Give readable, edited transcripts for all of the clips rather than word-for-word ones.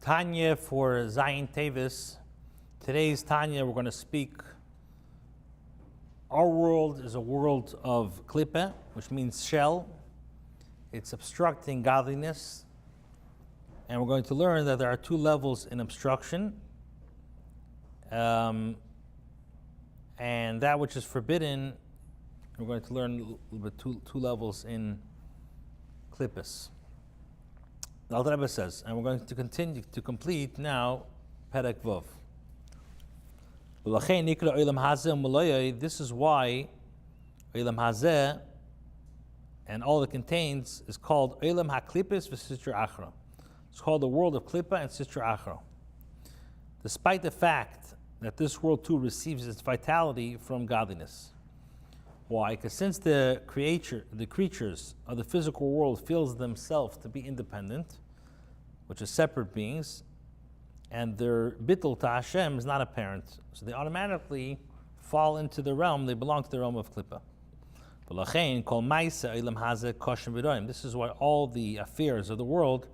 Tanya for Zayin Tevis. Today's Tanya, we're going to speak. Our world is a world of klipa, which means shell. It's obstructing godliness. And we're going to learn that there are two levels in obstruction. And that which is forbidden, we're going to learn a little bit two levels in klippas. The Alter Rebbe says, and we're going to continue to complete now Perek Vov. This is why Olam Hazeh and all it contains is called Olam HaKlippis v'Sitra Achra. It's called the world of Klippa and Sitra Achra. Despite the fact that this world too receives its vitality from godliness. Why? Because since the creatures of the physical world feels themselves to be independent, which is separate beings, and their bittul to Hashem is not apparent, so they automatically fall into the realm, they belong to the realm of Klippa. This is why all the affairs of the world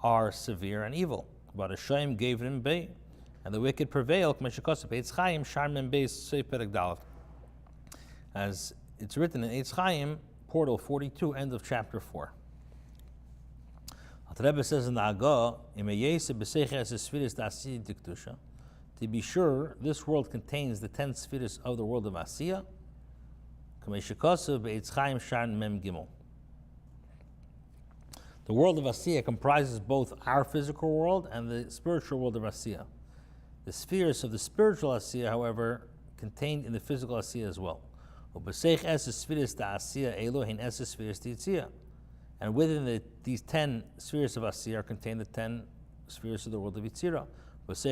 are severe and evil. But Hashem gave him bay, and the wicked prevail. As it's written in Eitz Chaim, portal 42, end of chapter 4. The Rebbe says in the Agah, to be sure, this world contains the 10 spheres of the world of Asiya. The world of Asiya comprises both our physical world and the spiritual world of Asiya. The spheres of the spiritual Asiya, however, contained in the physical Asiya as well. And within these 10 spheres of Asiya are contained the 10 spheres of the world of Yitzira. Based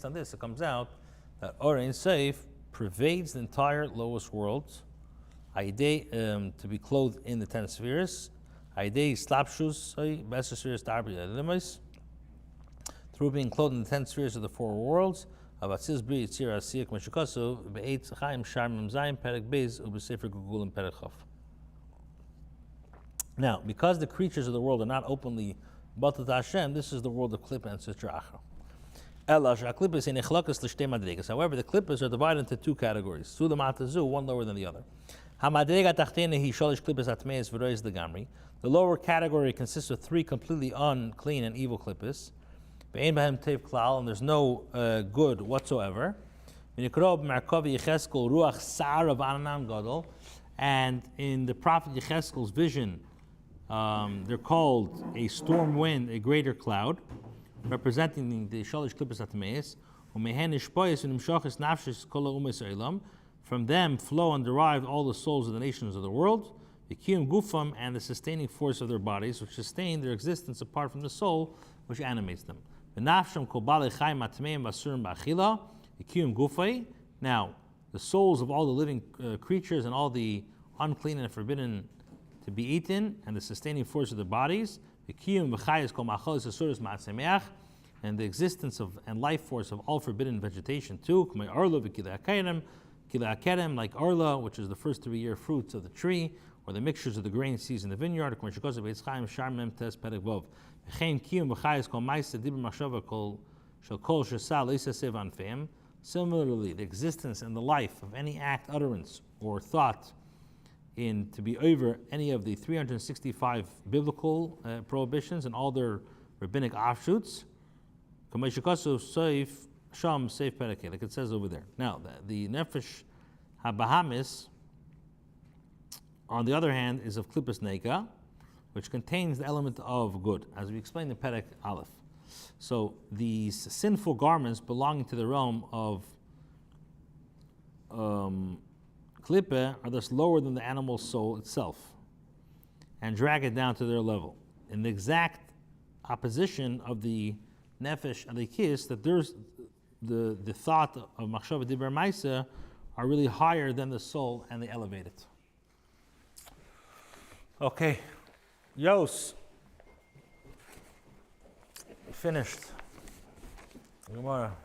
on this, it comes out that Orein Seif pervades the entire lowest world, to be clothed in the 10 spheres, through being clothed in the 10 spheres of the 4 worlds. Now, because the creatures of the world are not openly batal to Hashem, this is the world of Klippa and Sitra Achra. However, the klippas are divided into two categories. One lower than the other. The lower category consists of 3 completely unclean and evil klippas. And there's no good whatsoever. And in the prophet Yecheskel's vision, they're called a storm wind, a greater cloud, representing the Shalish Klippas Atmeis. From them flow and derive all the souls of the nations of the world, the kiyum gufam, and the sustaining force of their bodies, which sustain their existence apart from the soul, which animates them. Now, the souls of all the living creatures and all the unclean and forbidden to be eaten, and the sustaining force of their bodies, and the existence of and life force of all forbidden vegetation too, like arla, which is the first 3-year fruits of the tree, or the mixtures of the grain seeds in the vineyard. Similarly, the existence and the life of any act, utterance, or thought in to be over any of the 365 biblical prohibitions and all their rabbinic offshoots, like it says over there. Now, the nefesh habahamis, on the other hand, is of klippas neka, which contains the element of good, as we explained in Perek Aleph. So these sinful garments belonging to the realm of klippah are thus lower than the animal's soul itself, and drag it down to their level. In the exact opposition of the nefesh alikis, that there's the thought of machshava diber maisa are really higher than the soul, and they elevate it. Okay, Yos, finished. Gemara.